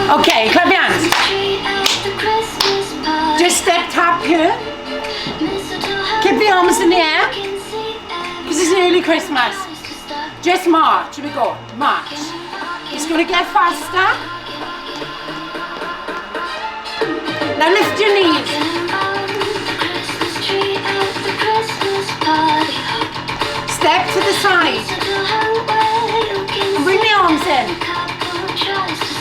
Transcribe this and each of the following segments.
Okay, clap your hands. Just step tap here. Keep the arms in the air. This is early Christmas. Just march. Here we go. March. It's going to get faster. Now lift your knees. Step to the side. And bring the arms in.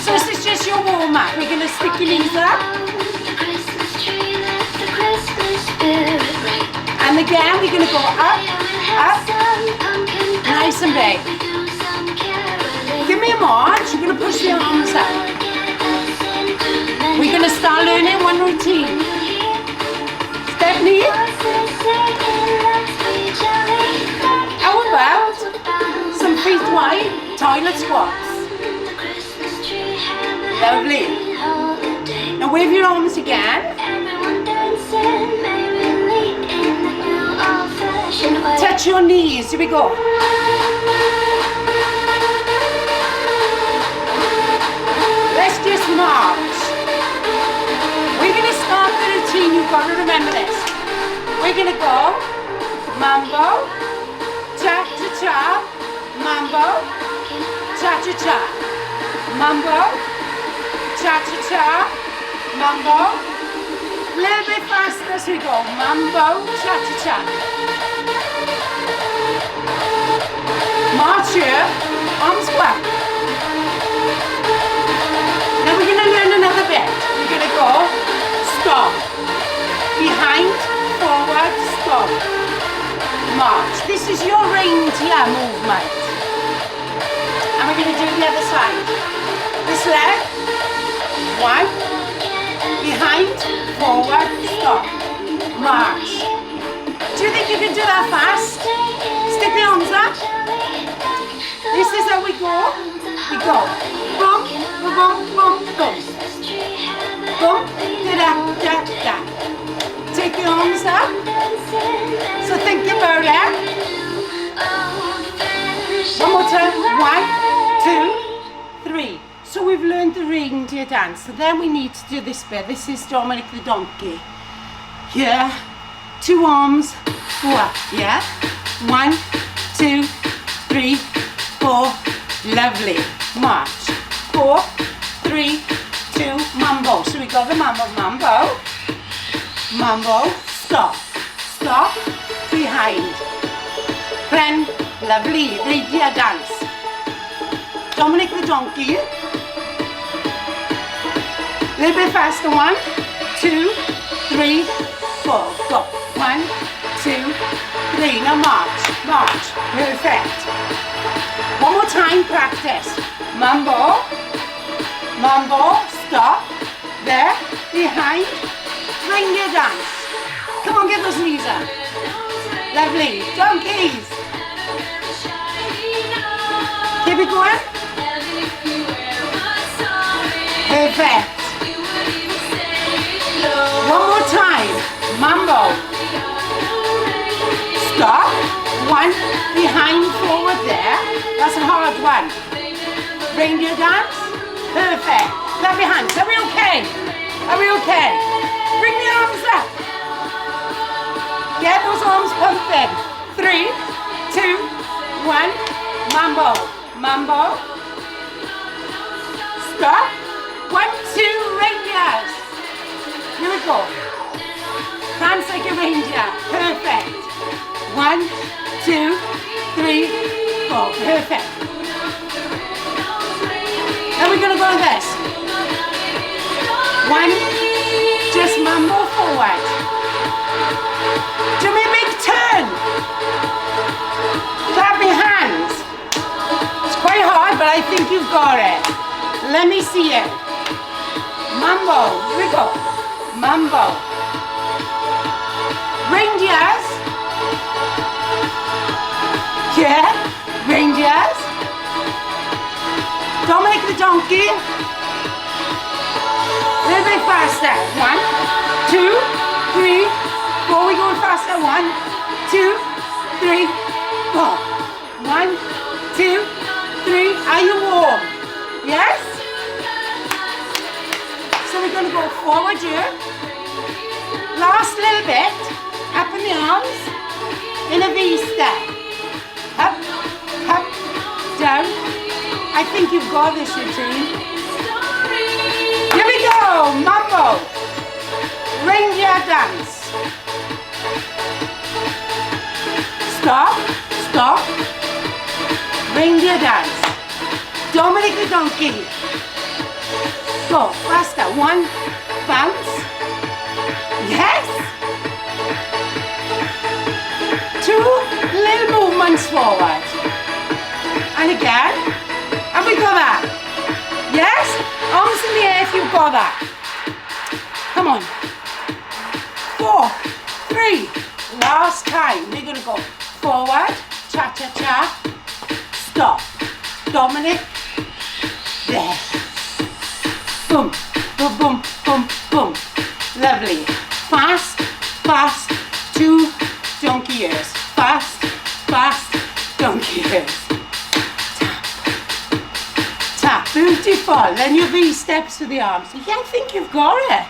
So this is just your warm up. We're going to stick your knees up. And again, we're going to go up, up, nice and big. Give me a march. You're going to push the arms out. We're going to start learning one routine. Step knee. How about some feet wide toilet squats? Lovely. Now wave your arms again. Touch your knees. Here we go. Let's just march. We're going to start the routine. You've got to remember this. We're going to go mambo, cha-cha-cha, mambo, cha-cha-cha, mambo, cha-cha-cha, mambo. A little bit faster as we go. Mambo, cha-cha-cha. March here, arms back. Now we're going to learn another bit. We're going to go stop. Behind, forward, stop. March. This is your reindeer movement. And we're going to do the other side. This leg. One. Behind, forward, stop. March. Do you think you can do that fast? Stick the arms up. This is how we go. We go. Boom, boom, boom, boom, boom. Boom, da, da, da. Take the arms up. So think about it. One more time. 1, 2, 3. So we've learned the reindeer dance. So then we need to do this bit. This is Dominic the donkey. Here. 2 arms. 4. Yeah. 1, 2, 3, 4. Lovely. March. 4, 3, 2. Mambo. So we got the mambo. Mambo. Mambo. Stop. Stop. Behind. Friend. Lovely. Reindeer dance. Dominic the donkey. A little bit faster. 1, 2, 3, 4. Go. 1, 2, 3. Now march. March. Perfect. One more time. Practice. Mambo. Mambo. Stop. There. Behind. Reindeer dance. Come on, get those knees up. Lovely. Donkeys. Keep it going. Perfect. One more time. Mambo. Stop. 1. Behind, forward there. That's a hard one. Reindeer dance. Perfect. Clap your hands. Are we okay? Are we okay? Bring the arms up. Get those arms pumping. 3, 2, 1. Mambo. Mambo. Stop. 1, 2. Reindeers. Here we go. Dance like a reindeer. Perfect. 1, 2, 3, 4. Perfect. Now we're going to go like this. 1. Just mambo forward. Do me a big turn. Clap your hands. It's quite hard, but I think you've got it. Let me see it. Mambo. Here we go. Mambo. Reindeers. Yeah. Reindeers. Dominic the donkey. A little bit faster. 1, 2, 3, 4. We're going faster. 1, 2, 3, 4. 1, 2, 3. Are you warm? Yes? forward here. Last little bit. Up in the arms. In a V step. Up, up, down. I think you've got this routine. Here we go. Mambo. Reindeer dance. Stop, stop. Reindeer dance. Dominic the donkey. Go, faster. One, bounce. Yes. Two little movements forward. And again. Have we got that? Yes? Arms in the air if you've got that. Come on. 4, 3. Last time. We're going to go forward. Cha-cha-cha. Stop. Dominic. There. Boom. Boom, boom, boom, boom. Lovely. Fast, fast. 2 donkey ears. Fast, fast. Donkey ears. Tap. Beautiful. Then your V steps to the arms. I think you've got it.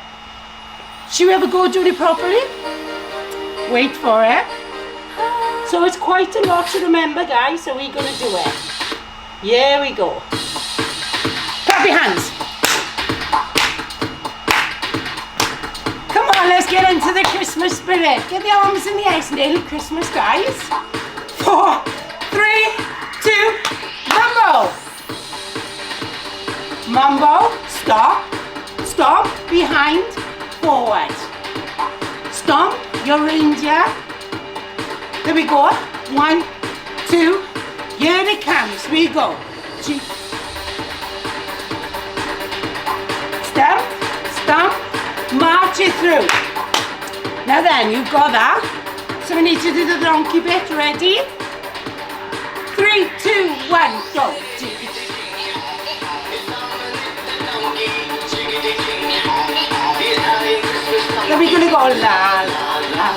Should we ever go do it properly? Wait for it. So it's quite a lot to remember, guys, so we're going to do it. Here we go. Clap your hands. Come on, let's get into the Christmas spirit. Get the arms in the air. It's nearly Christmas, guys. 4, 3, 2, mambo. Mambo, stop, stop, behind, forward. Stomp your reindeer. There we go. 1, 2. Here it comes. We go. Stomp, stomp, march it through. Now then, you've got that. So we need to do the donkey bit. Ready? 3, 2, 1, go. Then we're gonna go la la la.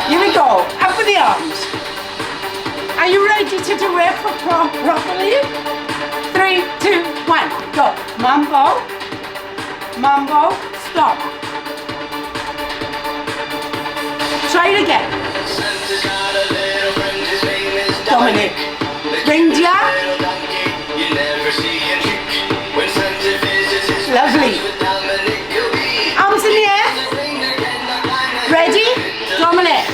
Here we go. Up with the arms. Are you ready to do it properly? 3, 2, 1, go. Mambo. Mambo. Stop. Try it again. Dominic. Reindeer. Lovely. Arms in the air. Ready? Dominic.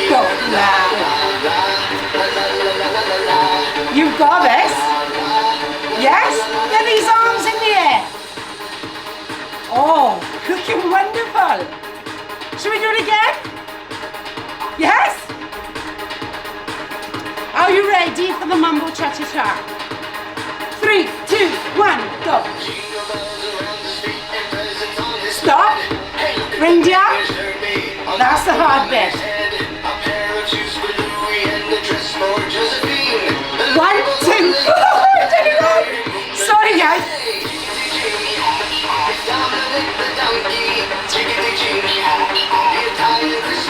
Go. You've got this. Yes? Get these arms in the air. Oh, looking wonderful. Should we do it again? Yes? Are you ready for the mambo cha-cha-cha? 3, 2, 1, go. Stop. Reindeer. That's the hard bit. 1, 2. Sorry, guys.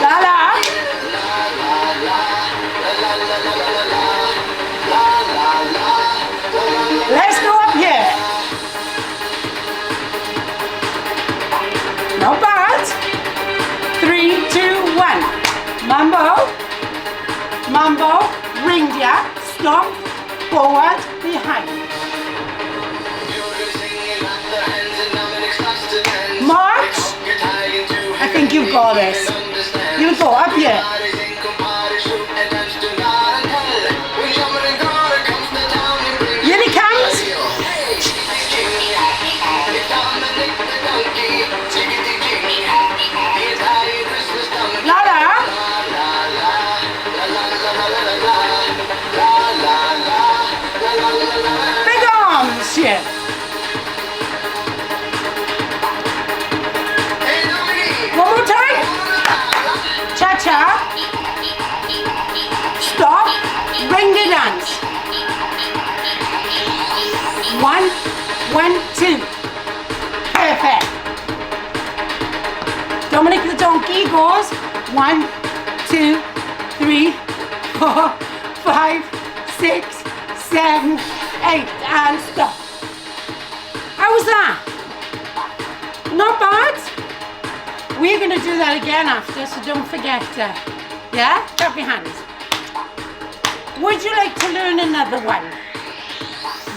La la. Let's go up here. Not bad. 3, 2, 1. Mambo. Mambo. Reindeer. Stop. Forward. Behind. March. I think you've got this. You go up here. Here he comes. La la. Big arms here. One more time. Cha-cha. Stop. Reindeer dance. 1, 1, 2. Perfect. Dominic the donkey goes 1, 2, 3, 4, 5, 6, 7, 8, and stop. How was that? Not bad? We're going to do that again after, so don't forget to, yeah? Clap your hands. Would you like to learn another one?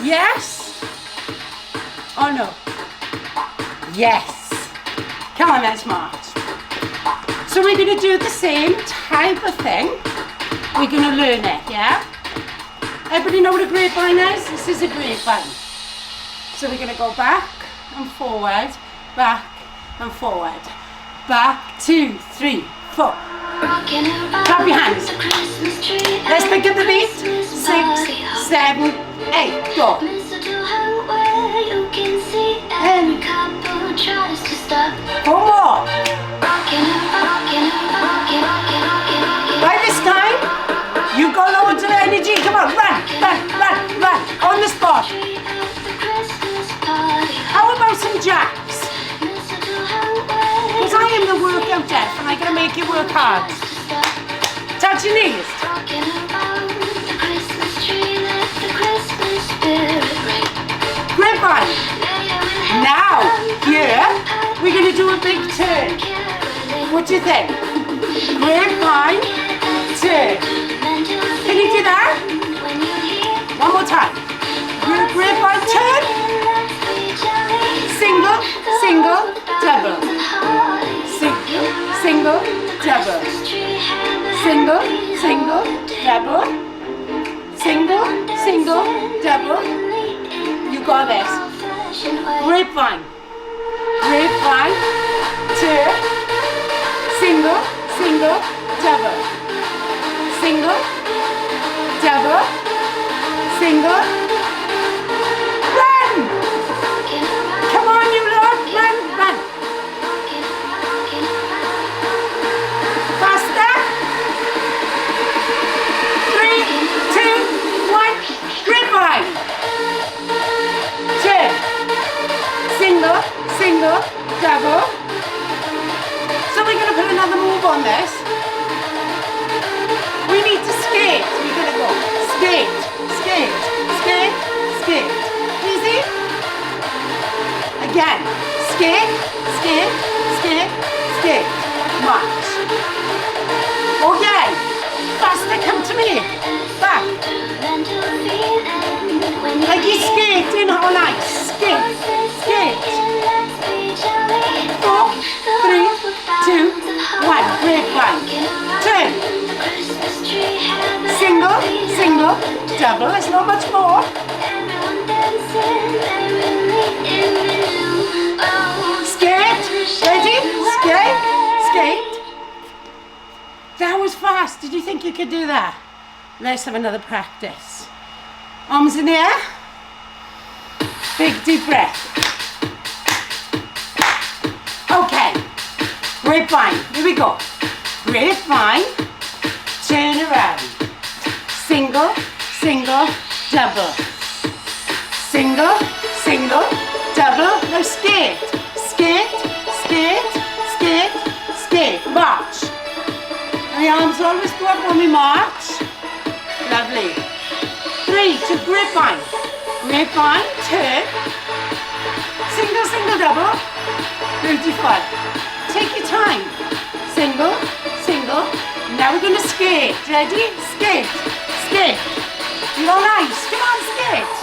Yes? Or no? Yes. Come on, let's march. So we're going to do the same type of thing. We're going to learn it, yeah? Everybody know what a grapevine is? This is a grapevine. So we're going to go back and forward, back and forward. Back, 2, 3, 4. Clap your hands. Let's pick up the beat. 6, 7, 8, go. And 4 more. By this time, you've got loads of energy. Come on, run, run, run, run. On the spot. How about some jacks? Because I am the workout deaf and I'm going to make you work hard. Touch your knees. Grapevine. Now, here, we're going to do a big turn. What do you think? Grapevine, turn. Can you do that? One more time. Grapevine, turn. Single, single, double. Single, single, double. Single, single, double. Single, single, double. You got this. Grapevine. Grapevine, turn. Single, single, double. Single, double. Single. Run! Come on, you lot, run, run. Faster. 3, 2, 1. Grapevine. Turn. Single, single, double. So we're going to put another move on this. We need to skate. We're going to go skate, skate, skate, skate. Easy? Again. Skate, skate, skate, skate. March. Okay. Faster, come to me. Back. Like you're skating on ice. Skate, skate. 4, 3, 2, 1. Grapevine. Turn. Single, single, double. There's not much more. Skate. Ready? Skate. Skate. That was fast. Did you think you could do that? Let's have another practice. Arms in the air. Big deep breath. Okay. Grapevine. Here we go. Grapevine. Turn around. Single, single, double. Single, single, double. Now skate. Skate, skate, skate, skate. March. And the arms always go up when we march. Lovely. 3 to grapevine. Grapevine, turn. Single, single, double. Beautiful. Take your time. Single, single. Now we're going to skate. Ready? Skate. Skate. You're on ice. Come on, skate.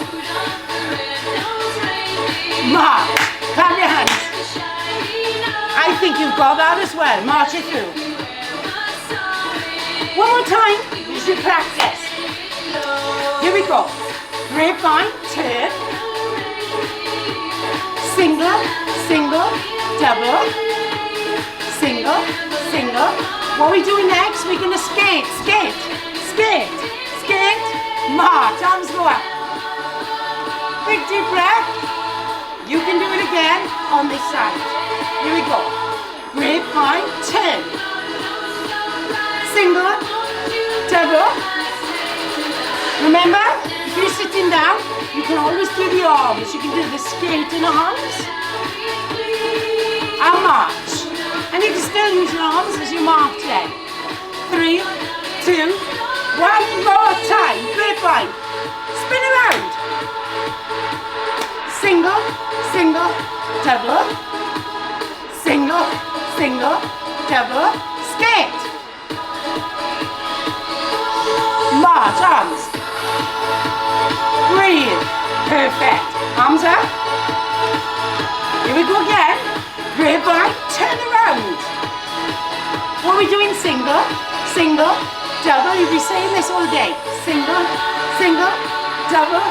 March. Clap your hands. I think you've got that as well. March it through. One more time. You should practice. Here we go. Grapevine, turn. Single, single, double. Single, single. What are we doing next? We're going to skate, skate, skate, skate, march. Arms go up. Big deep breath. You can do it again on this side. Here we go. Grapevine, turn. Single, double. Remember, if you're sitting down, you can always do the arms. You can do the skating arms and march. And you can still use your arms as you march then. 3, 2, one more time. Grapevine. Spin around. Single, single, double. Single, single, double. Skate. March, arms. Breathe. Perfect. Arms up. Here we go again. Grapevine. Turn around. What are we doing? Single, single, double. You'll be saying this all day. Single, single, double,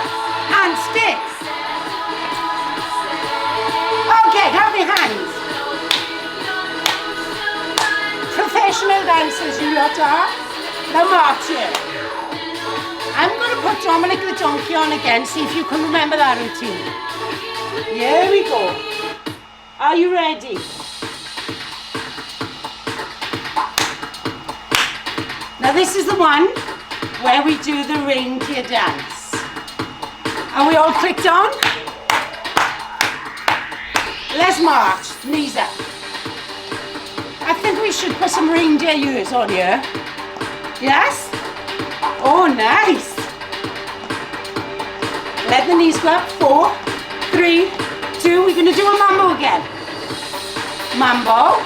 and sticks. Okay, have your hands. Professional dancers, you lot are. Now march here. I'm going to put Dominic the Donkey on again, see if you can remember that routine. Here we go. Are you ready? Now this is the one where we do the reindeer dance. Are we all clicked on? Let's march, knees up. I think we should put some reindeer ears on here. Yes? Oh, nice. Let the knees go up. 4, 3, 2. We're going to do a mambo again. Mambo.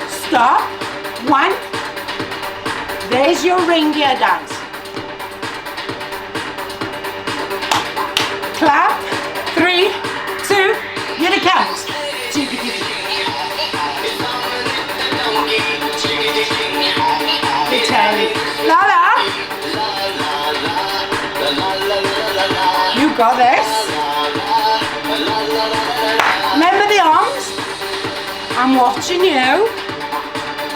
Stop. 1. There's your reindeer dance. Clap. 3, 2. Here it comes. Lala. You got this. Remember the arms? I'm watching you.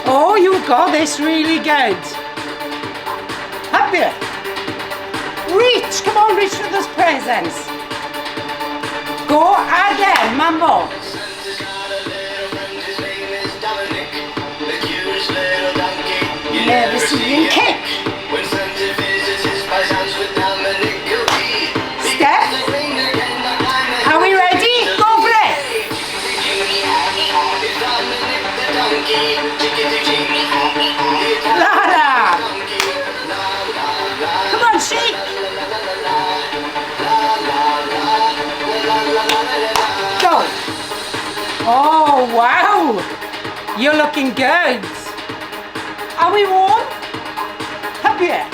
Oh, you got this really good. Up here. Reach. Come on, reach for those presents. Go again, mambo. Never seen him kick. Step. Are we ready? Go for it. Lara. Come on, shake. Go. Oh, wow. You're looking good. Are we warm? Up here.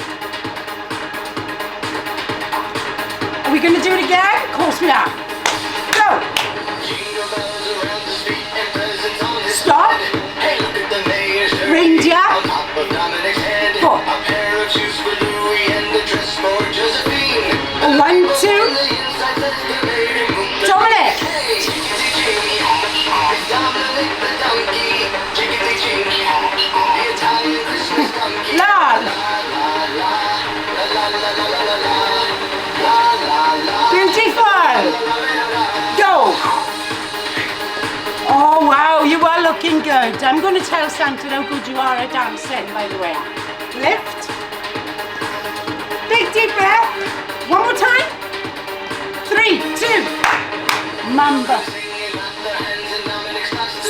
Are we going to do it again? Of course we are. Go. Stop. Reindeer. 4. 1, 2. Dominic. Lal. Beautiful. Go. Oh wow, you are looking good. I'm going to tell Santa how good you are at dancing, by the way. Lift. Big deep breath. One more time. 3, 2. Mamba.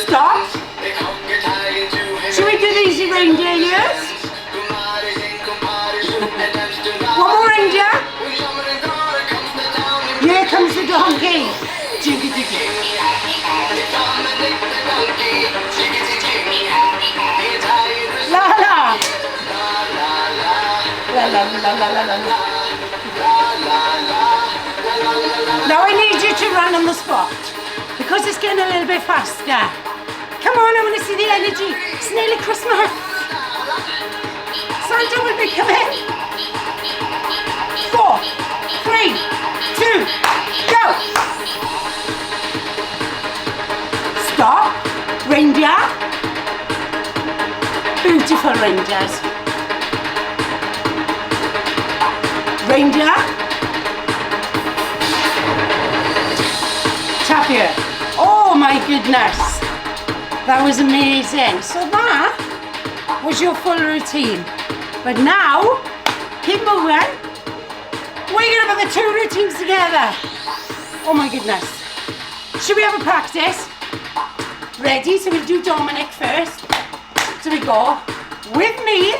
Stop. Should we do these reindeer ears? One more reindeer. Here comes the donkey. La la. La la la la la la. Now I need you to run on the spot because it's getting a little bit faster. Come on, I want to see the energy. It's nearly Christmas. Santa will be coming. 4, 3, 2, go. Stop. Reindeer. Beautiful reindeers. Reindeer. Tap here. Oh my goodness. That was amazing. So that was your full routine. But now, keep moving. We're going to put the 2 routines together. Oh my goodness. Should we have a practice? Ready? So we'll do Dominic first. So we go. With me.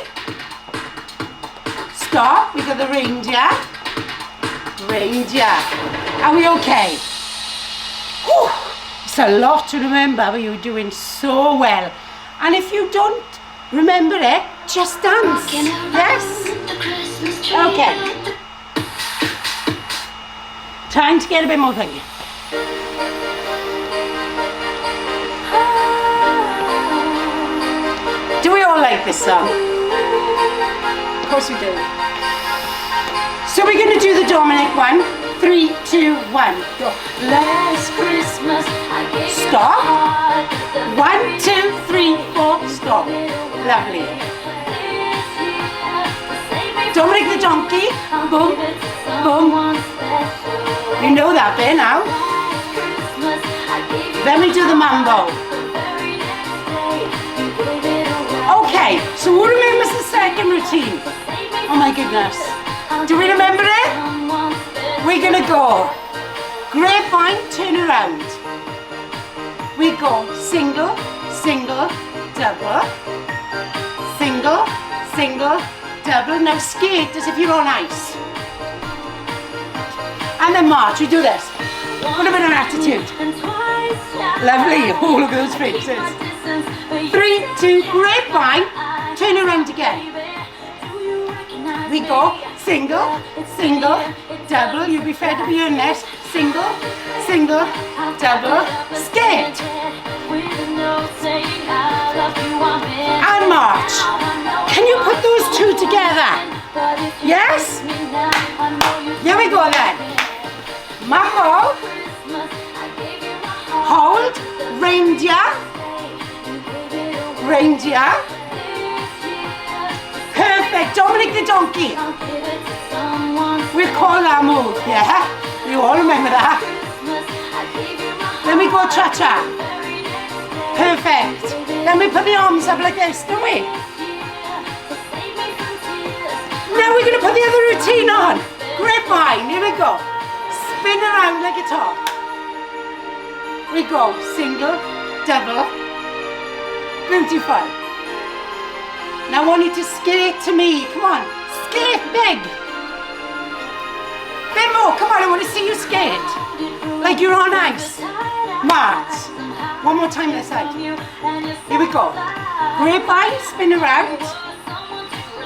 Stop. We got the reindeer. Reindeer. Are we okay? Whew. It's a lot to remember, but you're doing so well. And if you don't remember it, just dance. Yes? Okay. Time to get a bit more thinking. Do we all like this song? Of course we do. So we're going to do the Dominic one. 3, 2, 1. Go. Last Christmas, I gave Stop. 1, 2, 3, 4. Stop. Lovely. Dominic the donkey. Boom. Boom. You know that bit now. Then we do the mambo. Okay, so who remembers the second routine? Oh my goodness. Do we remember it? We're gonna go grapevine, turn around. We go single, single, double, single, single, double. Now skate as if you're on ice. And then march, we do this. Put a bit of attitude. Lovely, oh look at those faces. 3, 2, grapevine, turn around again. We go single, single, double. You'll be fair to be in this. Single, single, double, skate. And march. Can you put those two together? Yes? Here we go then. Mambo. Hold. Reindeer. Reindeer. Perfect. Dominic the donkey. We call that move, yeah? You all remember that? Then we go cha-cha. Perfect. Then we put the arms up like this, don't we? Now we're going to put the other routine on. Grapevine, here we go. Spin around like a top. We go single, double. Beautiful. Now I want you to skate to me. Come on. Skate big. Bit more. Come on, I want to see you skate. Like you're on ice. March. One more time this side. Here we go. Grapevine, spin around.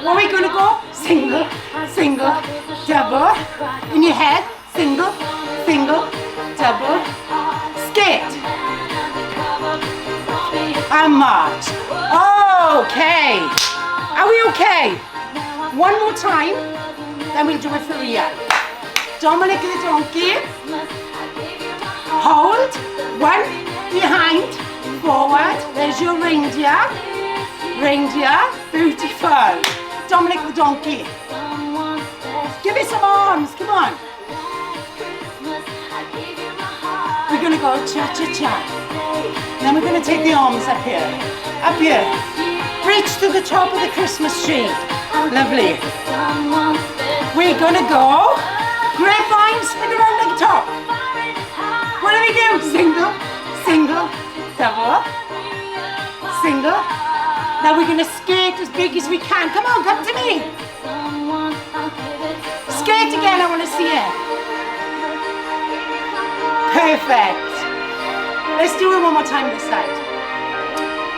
Where are we going to go? Single, single, double. In your head. Single, single, double. Skate. And march. Okay. Are we okay? One more time. Then we'll do it for real. Dominic the donkey. Hold. 1, behind, forward. There's your reindeer. Reindeer. Beautiful. Dominic the donkey. Give me some arms. Come on. We're going to go cha-cha-cha. Then we're going to take the arms up here. Up here. Reach to the top of the Christmas tree. Lovely. We're going to go grapevine, spin around like a top. What do we do? Single, single, double, single. Now we're going to skate as big as we can. Come on, come to me. Skate again, I want to see it. Perfect. Let's do it one more time this side.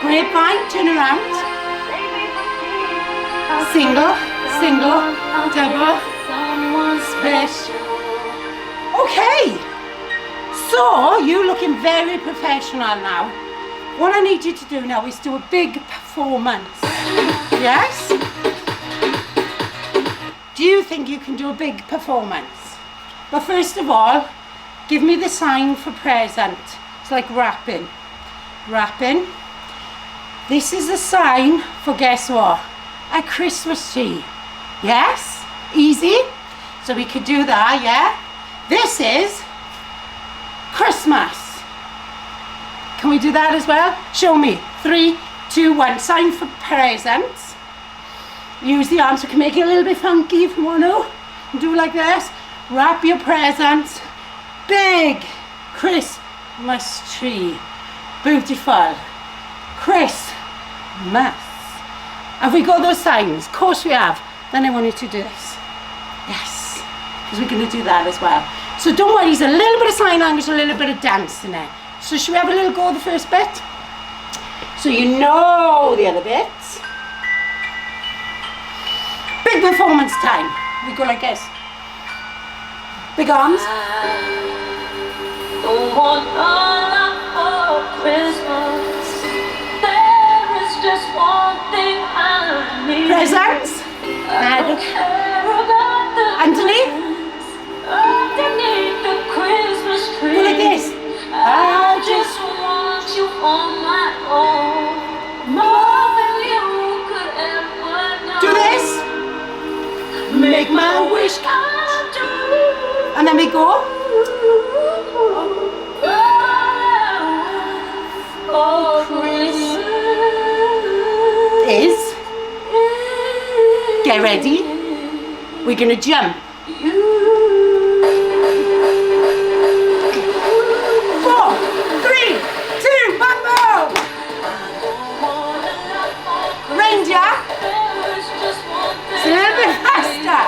Grapevine, turn around. Single, single, double, split. Okay. So, you're looking very professional now. What I need you to do now is do a big performance. Yes? Do you think you can do a big performance? But first of all, give me the sign for present. It's like wrapping. Wrapping. This is the sign for, guess what? A Christmas tree. Yes? Easy? So we could do that, yeah? This is Christmas. Can we do that as well? Show me. 3, 2, 1. Sign for presents. Use the arms. We can make it a little bit funky if you want to. Do like this. Wrap your presents. Big Christmas tree. Beautiful. Christmas. Have we got those signs? Of course we have. Then I want you to do this. Yes, because we're going to do that as well. So don't worry, there's a little bit of sign language, a little bit of dance in there. So should we have a little go of the first bit? So you know the other bits. Big performance time. We go like this. Big arms. Don't want a lot for Christmas. There is just one thing I need. Presents. I don't care about the Underneath. underneath the Christmas tree. Go like this. I just want you on my own. More than you could ever know. Do this. Make my wish come true. And then we go. Oh, Christmas Is. Get ready. We're going to jump. 4, 3, 2, mambo. Ranger. It's a little bit faster.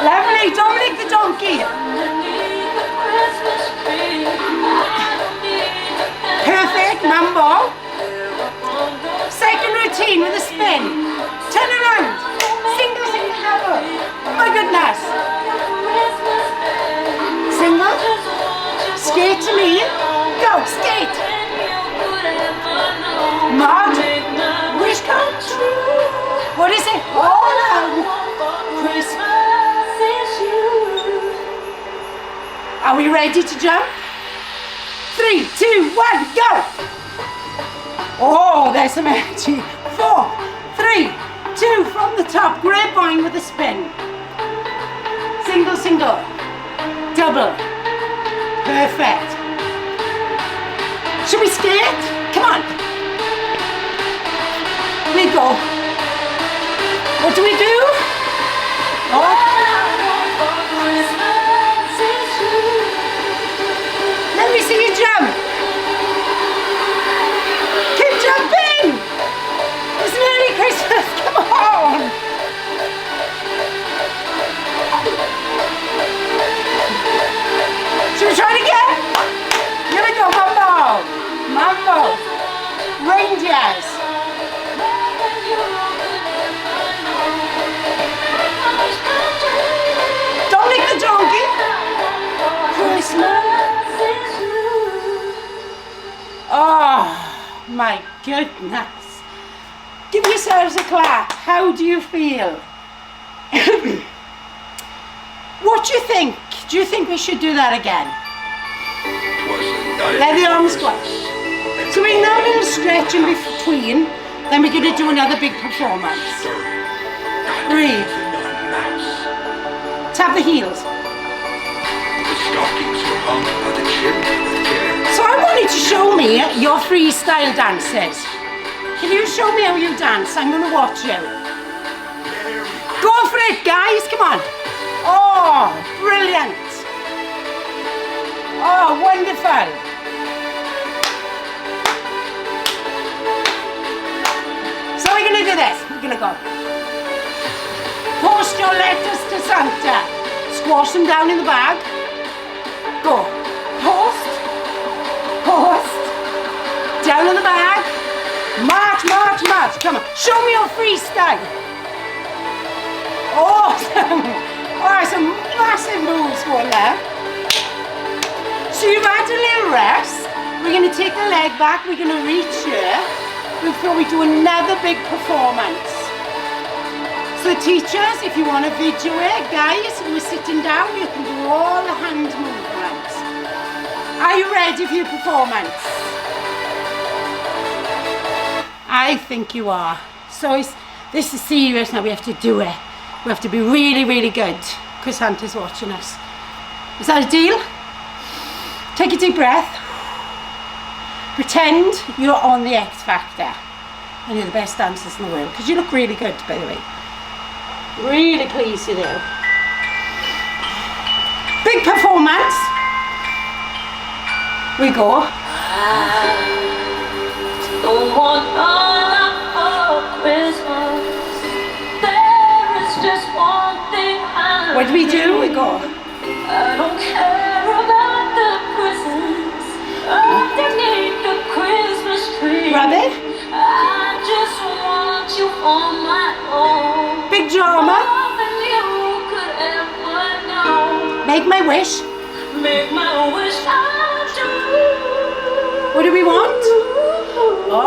Lovely. Dominic the donkey. Perfect. Mambo. Second routine with a spin. Turn around. Single, single, double. Oh my goodness. Single. Skate to me. Go. Skate. March. Wish come true. What is it? All out. Christmas is you. Are we ready to jump? 3, 2, 1, go! Oh, there's some energy. 4, 3, 2, from the top, grapevine with a spin. Single, single, double. Perfect. Should we skate? Come on. We go. What do we do? Oh. Let me see you jump. Keep jumping. It's nearly Christmas. Come on. Should we try it again? Here we go. Mambo. Mambo. Rangers. Dominic the donkey. Christmas. Oh my goodness. Give yourselves a clap. How do you feel? What do you think? Do you think we should do that again? Let the arms go. So we now a little stretch in between, then we're going to do another big performance. Breathe. Tap the heels. So I want you to show me your freestyle dances. Can you show me how you dance? I'm going to watch you. Go for it, guys. Come on. Oh, brilliant. Oh, wonderful. So we're going to do this. We're going to go. Post your letters to Santa. Squash them down in the bag. Go. Post. Post. Down in the bag. March, march, march. Come on. Show me your freestyle. Awesome. Oh, some massive moves going there. So you've had a little rest. We're going to take the leg back. We're going to reach here before we do another big performance. So teachers, if you want to video it, guys, we're sitting down, you can do all the hand movements. Are you ready for your performance? I think you are. So this is serious now, we have to do it. We have to be really, really good because Santa's watching us. Is that a deal? Take a deep breath. Pretend you're on the X Factor and you're the best dancers in the world because you look really good, by the way. Really pleased you do. Big performance. We go. Don't want a lot for on my own. Big drama. More than you could ever know. Make my wish. Make my wish come true. What do we want? Oh.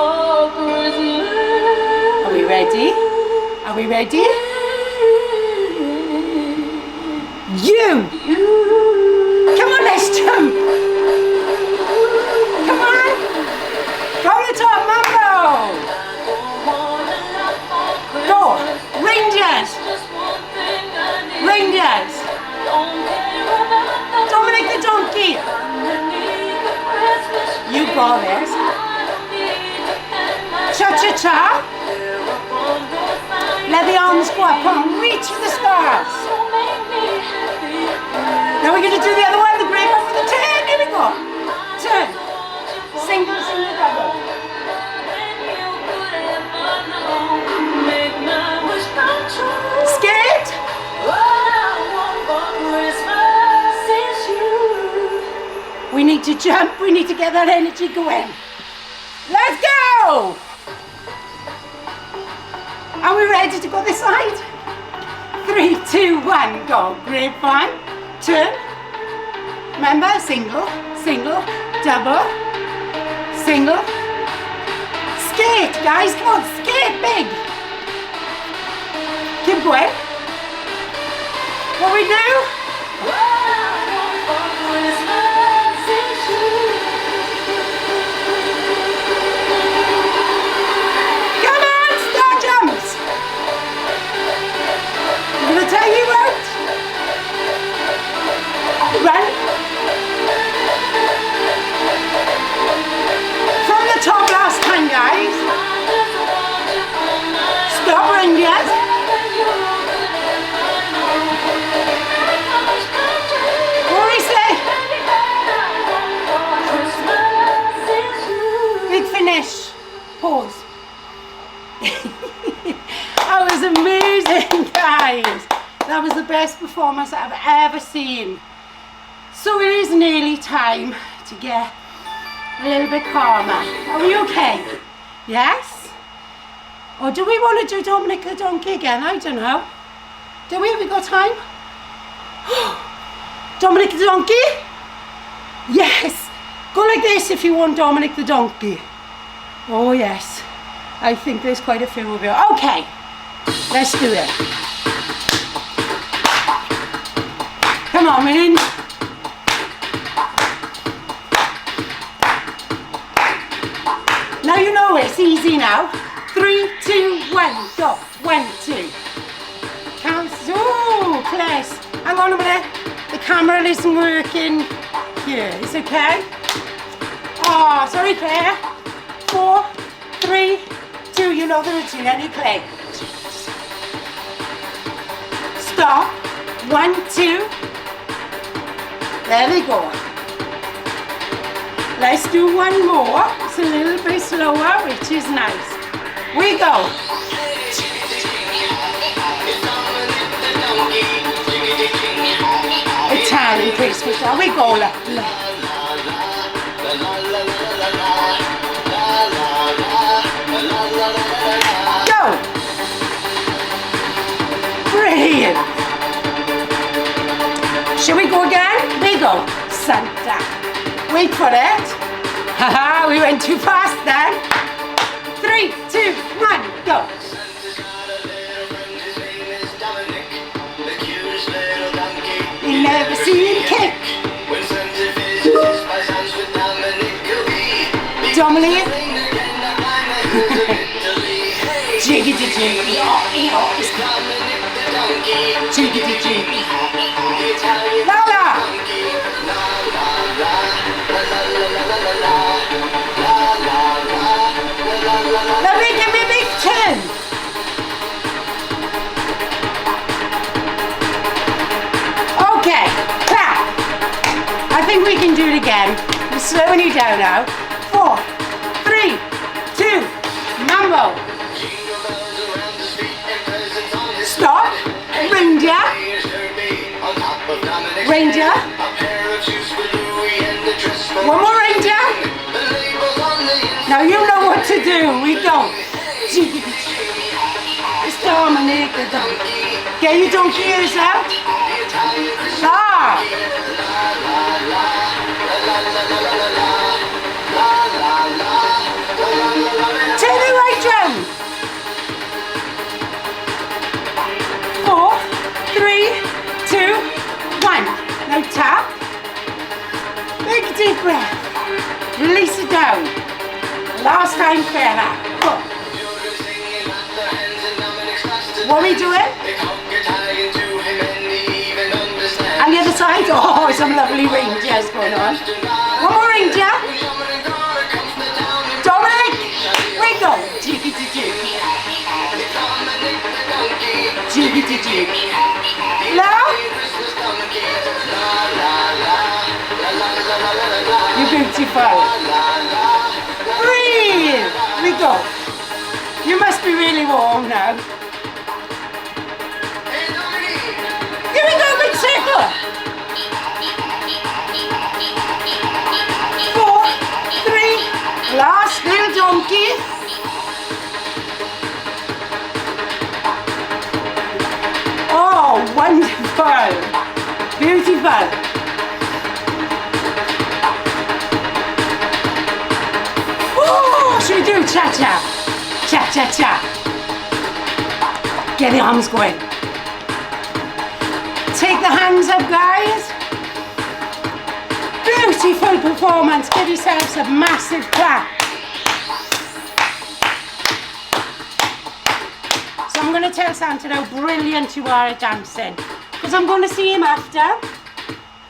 Oh, Christmas. Are we ready? Are we ready? You! Come on, let's jump! Come on! From the top, Mambo! Go! Rangers! Rangers! Dominic the donkey! You got this. Cha-cha-cha! Let the arms go up, come on, reach for the stars! Now we're going to do the other one, the great one with the turn. Here we go. Turn. Single, single, double. Scared? We need to jump. We need to get that energy going. Let's go. Are we ready to go this side? 3, 2, 1, go. Grapevine. Turn. Remember, single, single, double, single. Skate, guys, come on, skate big. Keep going. What we do? Come on, star jumps. I'm gonna tell you what. Run. From the top last time, guys. Stop, Rangers. What do we say? Big finish. Pause. That was amazing, guys. That was the best performance I've ever seen. So it is nearly time to get a little bit calmer. Are we okay? Yes? Or do we want to do Dominic the Donkey again? I don't know. Do we? Have we got time? Dominic the Donkey? Yes. Go like this if you want Dominic the Donkey. Oh yes. I think there's quite a few of you. Okay. Let's do it. Come on, in. Now you know it's easy now. 3, 2, 1, go. 1, 2. Count. Oh, close. Hang on a minute. The camera isn't working here. It's okay? Oh, sorry, Claire. 4, 3, 2. You know the routine. Any play. Stop. 1, 2. There we go. Let's do one more. It's a little bit slower, which is nice. We go. Italian Christmas. We go. Go. Brilliant. Shall we go again? We go. Santa. Wait for it. Haha, we went too fast then. 3, 2, 1, go. You never see him kick. Dominic. Jiggity jiggity. Jiggity jiggity. Lola. Now we give me a big turn. Okay, clap. I think we can do it again. We're slowing you down now. 4, 3, 2, mambo. Stop. Reindeer. Reindeer. One more reindeer. Now you know what to do. Here we go. It's Dominic the donkey. Get your donkey ears out. Ah. Turn it right round. 4, 3, 2, 1. Now tap. Big deep breath. Release it down. Last time, fella. Go. What are we doing? And the other side. Oh, some lovely reindeers going on. One more reindeer. Dominic, wiggle. Jiggy jiggy. Jiggy jiggy. Now. You're beautiful. Breathe. We go. You must be really warm now. Here we go, big circle. 4, 3, last little donkey. Oh, wonderful. Beautiful. Should we do cha-cha? Cha-cha-cha. Get the arms going. Take the hands up, guys. Beautiful performance. Give yourselves a massive clap. So I'm going to tell Santa how brilliant you are at dancing. Because I'm going to see him after.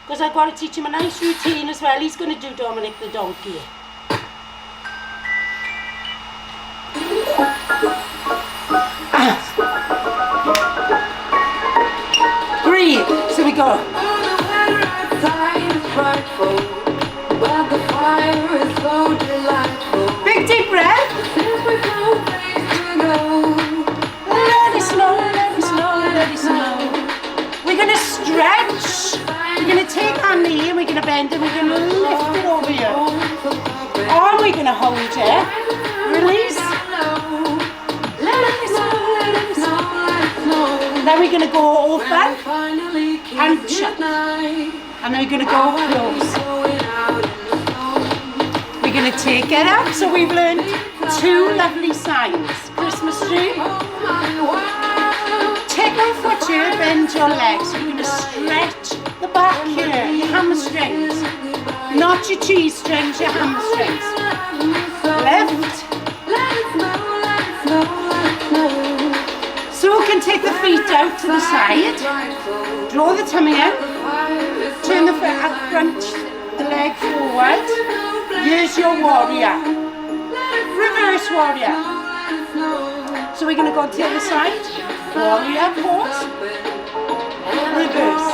Because I've got to teach him a nice routine as well. He's going to do Dominic the donkey. Breathe. So we go. Big deep breath. Let it slow, let it slow, let it slow. We're going to stretch. We're going to take our knee and we're going to bend and we're going to lift it over here. Or we're going to hold it. Release. Then we're going to go open and shut. And then we're going to go close. We're going to take it up. So we've learned 2 lovely signs. Christmas tree. Take one foot here, bend your legs. You're going to stretch the back here, your hamstrings. Not your cheese strings, your hamstrings. Lift. So we can take the feet out to the side, draw the tummy in, turn the front, the leg forward. Here's your warrior. Reverse warrior. So we're going to go to the other side. Warrior pose. Reverse.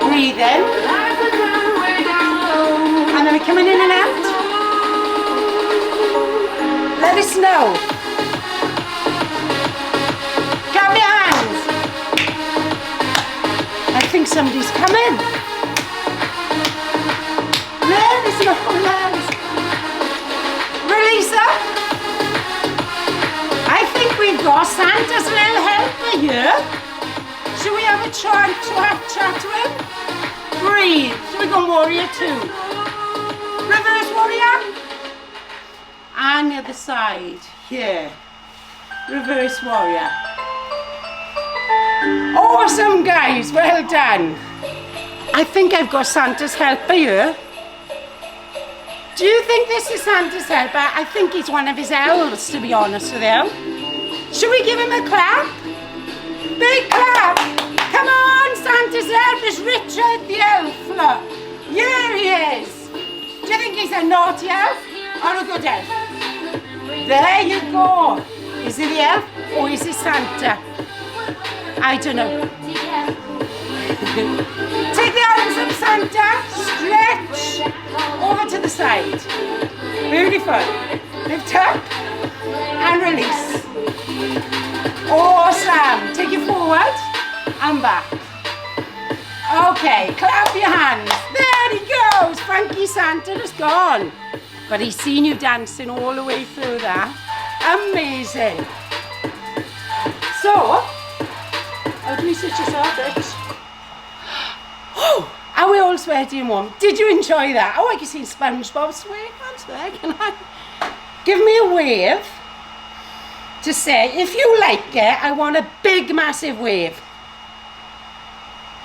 Breathe in. And then we're coming in and out. Let us know. Clap your hands. I think somebody's coming. Let us know. Release up. I think we've got Santa's little helper here. Should we have a chat to him? Breathe. So we're going warrior 2. Reverse warrior. And the other side. Here. Reverse warrior. Awesome, guys. Well done. I think I've got Santa's helper here. Do you think this is Santa's helper? I think he's one of his elves, to be honest with you. Should we give him a clap? Big clap. Come on, Santa's elf is Richard the elf. Look. Here he is. Do you think he's a naughty elf or a good elf? There you go. Is he the elf or is he Santa? I don't know. Take the arms up, Santa. Stretch over to the side. Beautiful. Lift up and release. Awesome. Take it forward and back. Okay, clap your hands. There he goes. Funky Santa is gone. But he's seen you dancing all the way through that. Amazing. So, how do we switch this off, bitch? Oh, are we all sweaty and warm? Did you enjoy that? Oh, I can see SpongeBob SquarePants there, can I? Give me a wave to say, if you like it, I want a big, massive wave.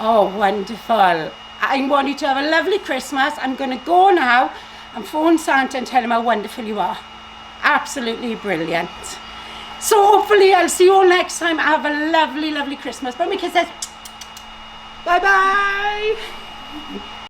Oh, wonderful. I want you to have a lovely Christmas. I'm going to go now and phone Santa and tell him how wonderful you are. Absolutely brilliant. So hopefully I'll see you all next time. Have a lovely, lovely Christmas. Bye, my kisses. Bye-bye.